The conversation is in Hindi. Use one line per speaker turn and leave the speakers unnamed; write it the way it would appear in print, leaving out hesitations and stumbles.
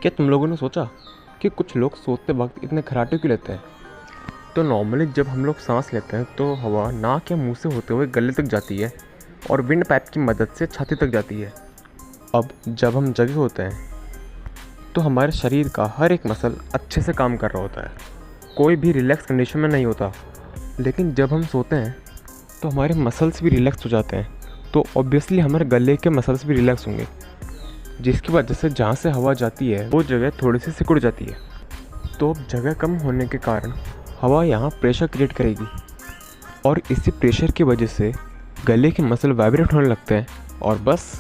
क्या तुम लोगों ने सोचा कि कुछ लोग सोते वक्त इतने खर्राटे क्यों लेते हैं? तो नॉर्मली जब हम लोग सांस लेते हैं तो हवा नाक या मुंह से होते हुए गले तक जाती है और विंड पाइप की मदद से छाती तक जाती है। अब जब हम जगे होते हैं तो हमारे शरीर का हर एक मसल अच्छे से काम कर रहा होता है, कोई भी रिलैक्स कंडीशन में नहीं होता। लेकिन जब हम सोते हैं तो हमारे मसल्स भी रिलैक्स हो जाते हैं, तो ऑब्वियसली हमारे गले के मसल्स भी रिलैक्स होंगे, जिसकी वजह से जहाँ से हवा जाती है वो जगह थोड़ी सी सिकुड़ जाती है। तो जगह कम होने के कारण हवा यहाँ प्रेशर क्रिएट करेगी और इसी प्रेशर की वजह से गले के मसल वाइब्रेट होने लगते हैं और बस